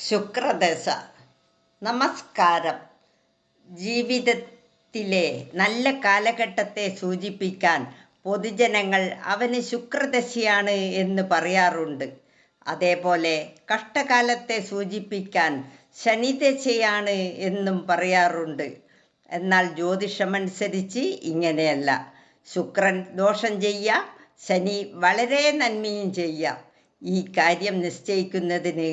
ശുക്രദശ. നമസ്കാരം. ജീവിതത്തിലെ നല്ല കാലഘട്ടത്തെ സൂചിപ്പിക്കാൻ പൊതുജനങ്ങൾ അവന് ശുക്രദശയാണ് എന്ന് പറയാറുണ്ട്. അതേപോലെ കഷ്ടകാലത്തെ സൂചിപ്പിക്കാൻ ശനിദശയാണ് എന്നും പറയാറുണ്ട്. എന്നാൽ ജ്യോതിഷമനുസരിച്ച് ഇങ്ങനെയല്ല. ശുക്രൻ ദോഷം ചെയ്യാം, ശനി വളരെ നന്മയും ചെയ്യാം. ഈ കാര്യം നിശ്ചയിക്കുന്നതിന്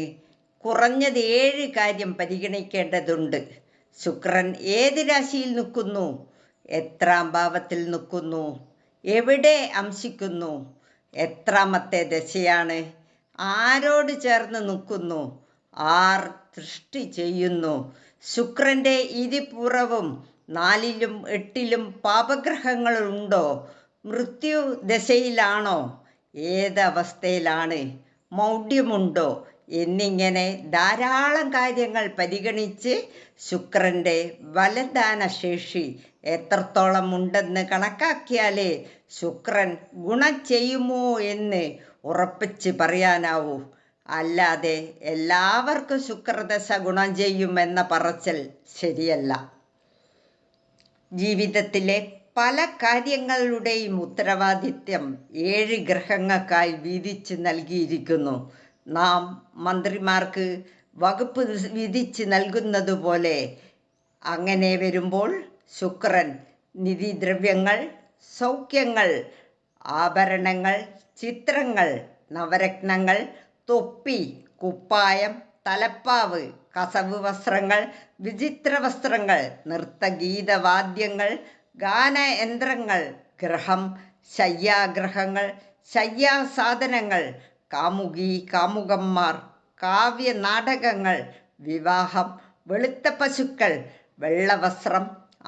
കുറഞ്ഞത് 7 കാര്യം പരിഗണിക്കേണ്ടതുണ്ട്. ശുക്രൻ ഏത് രാശിയിൽ നിൽക്കുന്നു, എത്രാം ഭാവത്തിൽ നിൽക്കുന്നു, എവിടെ അംശിക്കുന്നു, എത്രാമത്തെ ദശയാണ്, ആരോട് ചേർന്ന് നിൽക്കുന്നു, ആർ ദൃഷ്ടി ചെയ്യുന്നു, ശുക്രൻ്റെ ഇരുപുറവും 4ലും 8ലും പാപഗ്രഹങ്ങളുണ്ടോ, മൃത്യു ദശയിലാണോ, ഏതവസ്ഥയിലാണ്, മൗഢ്യമുണ്ടോ എന്നിങ്ങനെ ധാരാളം കാര്യങ്ങൾ പരിഗണിച്ച് ശുക്രൻ്റെ ബലദാന ശേഷി എത്രത്തോളം ഉണ്ടെന്ന് കണക്കാക്കിയാലേ ശുക്രൻ ഗുണം ചെയ്യുമോ എന്ന് ഉറപ്പിച്ച് പറയാനാവൂ. അല്ലാതെ എല്ലാവർക്കും ശുക്രദശ ഗുണം ചെയ്യുമെന്ന പറച്ചിൽ ശരിയല്ല. ജീവിതത്തിലെ പല കാര്യങ്ങളുടെയും ഉത്തരവാദിത്യം 7 ഗ്രഹങ്ങൾക്കായി വീതിച്ച് നൽകിയിരിക്കുന്നു. നാം മന്ത്രിമാർക്ക് വകുപ്പ് വിധിച്ച് നൽകുന്നത് പോലെ. അങ്ങനെ വരുമ്പോൾ ശുക്രൻ നിധിദ്രവ്യങ്ങൾ, സൗഖ്യങ്ങൾ, ആഭരണങ്ങൾ, ചിത്രങ്ങൾ, നവരത്നങ്ങൾ, തൊപ്പി, കുപ്പായം, തലപ്പാവ്, കസവ് വസ്ത്രങ്ങൾ, വിചിത്ര വസ്ത്രങ്ങൾ, നൃത്തഗീതവാദ്യങ്ങൾ, ഗാനയന്ത്രങ്ങൾ, ഗ്രഹം, ശയ്യാഗ്രഹങ്ങൾ, ശയ്യാസാധനങ്ങൾ, കാമുകി കാമുകന്മാർ, കാവ്യനാടകങ്ങൾ, വിവാഹം, വെളുത്ത പശുക്കൾ, വെള്ളവസ്ത്രം,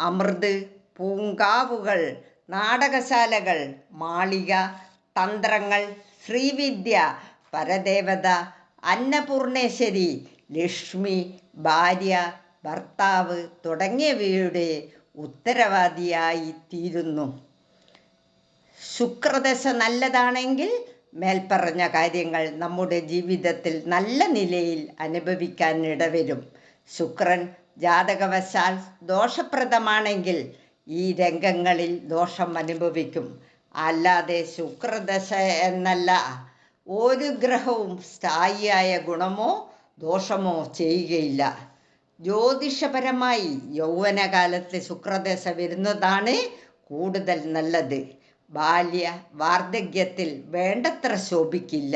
അമൃത്, പൂങ്കാവുകൾ, നാടകശാലകൾ, മാളിക, തന്ത്രങ്ങൾ, ശ്രീവിദ്യ, പരദേവത, അന്നപൂർണേശ്വരി, ലക്ഷ്മി, ഭാര്യ, ഭർത്താവ് തുടങ്ങിയവയുടെ ഉത്തരവാദിയായി തീരുന്നു. ശുക്രദശ നല്ലതാണെങ്കിൽ മേൽപ്പറഞ്ഞ കാര്യങ്ങൾ നമ്മുടെ ജീവിതത്തിൽ നല്ല നിലയിൽ അനുഭവിക്കാൻ ഇടവരും. ശുക്രൻ ജാതകവശാൽ ദോഷപ്രദമാണെങ്കിൽ ഈ രംഗങ്ങളിൽ ദോഷം അനുഭവിക്കും. അല്ലാതെ ശുക്രദശ എന്നല്ല ഒരു ഗ്രഹവും സ്ഥായിയായ ഗുണമോ ദോഷമോ ചെയ്യുകയില്ല. ജ്യോതിഷപരമായി യൗവനകാലത്ത് ശുക്രദശ വരുന്നതാണ് കൂടുതൽ നല്ലത്. വാർദ്ധക്യത്തിൽ വേണ്ടത്ര ശോഭിക്കില്ല.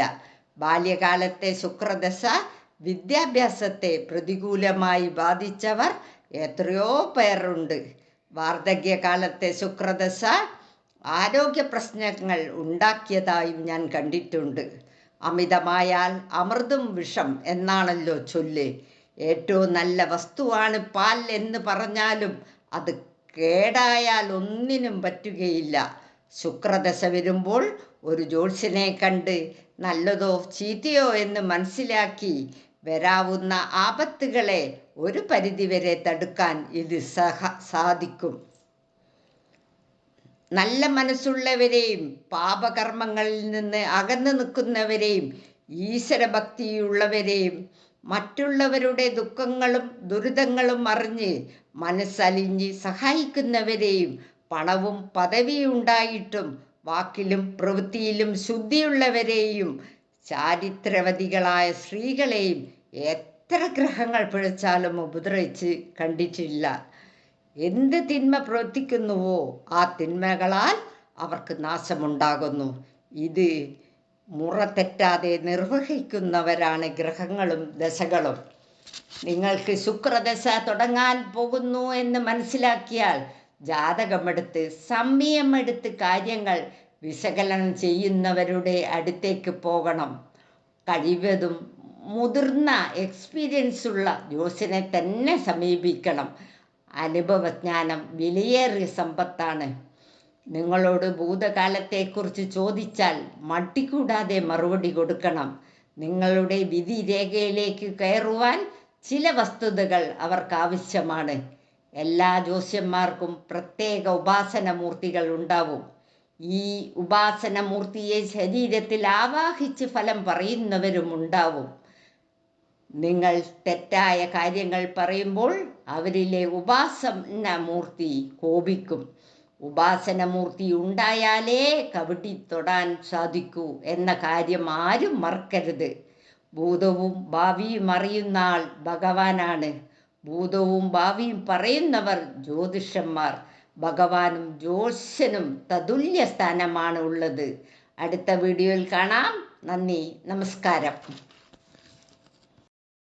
ബാല്യകാലത്തെ ശുക്രദശ വിദ്യാഭ്യാസത്തെ പ്രതികൂലമായി ബാധിച്ചവർ എത്രയോ പേരുണ്ട്. വാർദ്ധക്യകാലത്തെ ശുക്രദശ ആരോഗ്യ പ്രശ്നങ്ങൾ ഉണ്ടാക്കിയതായും ഞാൻ കണ്ടിട്ടുണ്ട്. അമിതമായാൽ അമൃതും വിഷം എന്നാണല്ലോ ചൊല്ല്. ഏറ്റവും നല്ല വസ്തുവാണ് പാൽ എന്ന് പറഞ്ഞാലും അത് കേടായാൽ ഒന്നിനും പറ്റുകയില്ല. ശുക്രദശ വരുമ്പോൾ ഒരു ജ്യോത്സ്യനെ കണ്ട് നല്ലതോ ചീത്തയോ എന്ന് മനസ്സിലാക്കി വരാവുന്ന ആപത്തുകളെ ഒരു പരിധിവരെ തടുക്കാൻ ഇത് സാധിക്കും. നല്ല മനസ്സുള്ളവരെയും പാപകർമ്മങ്ങളിൽ നിന്ന് അകന്നു നിൽക്കുന്നവരെയും ഈശ്വരഭക്തിയുള്ളവരെയും മറ്റുള്ളവരുടെ ദുഃഖങ്ങളും ദുരിതങ്ങളും അറിഞ്ഞ് മനസ്സലിഞ്ഞ് സഹായിക്കുന്നവരെയും പണവും പദവിയുണ്ടായിട്ടും വാക്കിലും പ്രവൃത്തിയിലും ശുദ്ധിയുള്ളവരെയും ചാരിത്രവതികളായ സ്ത്രീകളെയും എത്ര ഗ്രഹങ്ങൾ പിഴച്ചാലും ഉപദ്രവിച്ച് കണ്ടിട്ടില്ല. എന്ത് തിന്മ പ്രവർത്തിക്കുന്നുവോ ആ തിന്മകളാൽ അവർക്ക് നാശമുണ്ടാകുന്നു. ഇത് മുറ തെറ്റാതെ നിർവഹിക്കുന്നവരാണ് ഗ്രഹങ്ങളും ദശകളും. നിങ്ങൾക്ക് ശുക്രദശ തുടങ്ങാൻ പോകുന്നു എന്ന് മനസ്സിലാക്കിയാൽ ജാതകമെടുത്ത് സമയമെടുത്ത് കാര്യങ്ങൾ വിശകലനം ചെയ്യുന്നവരുടെ അടുത്തേക്ക് പോകണം. കഴിവതും മുതിർന്ന എക്സ്പീരിയൻസ് ഉള്ള ജ്യോത്സ്യനെ തന്നെ സമീപിക്കണം. അനുഭവജ്ഞാനം വിലയേറിയ സമ്പത്താണ്. നിങ്ങളോട് ഭൂതകാലത്തെക്കുറിച്ച് ചോദിച്ചാൽ മടികൂടാതെ മറുപടി കൊടുക്കണം. നിങ്ങളുടെ വിധി രേഖയിലേക്ക് കയറുവാൻ ചില വസ്തുതകൾ അവർക്ക് ആവശ്യമാണ്. എല്ലാ ജ്യോത്സ്യന്മാർക്കും പ്രത്യേക ഉപാസനമൂർത്തികൾ ഉണ്ടാവും. ഈ ഉപാസനമൂർത്തിയെ ശരീരത്തിൽ ആവാഹിച്ച് ഫലം പറയുന്നവരും ഉണ്ടാവും. നിങ്ങൾ തെറ്റായ കാര്യങ്ങൾ പറയുമ്പോൾ അവരിലെ ഉപാസനമൂർത്തി കോപിക്കും. ഉപാസനമൂർത്തി ഉണ്ടായാലേ കവിട്ടി തൊടാൻ സാധിക്കൂ എന്ന കാര്യം ആരും മറക്കരുത്. ഭൂതവും ഭാവിയും അറിയുന്ന ആൾ ഭഗവാനാണ്. ഭൂതവും ഭാവിയും പറയുന്നവർ ജ്യോതിഷന്മാർ. ഭഗവാനും ജ്യോത്സ്യനും തതുല്യ സ്ഥാനമാണ് ഉള്ളത്. അടുത്ത വീഡിയോയിൽ കാണാം. നന്ദി, നമസ്കാരം.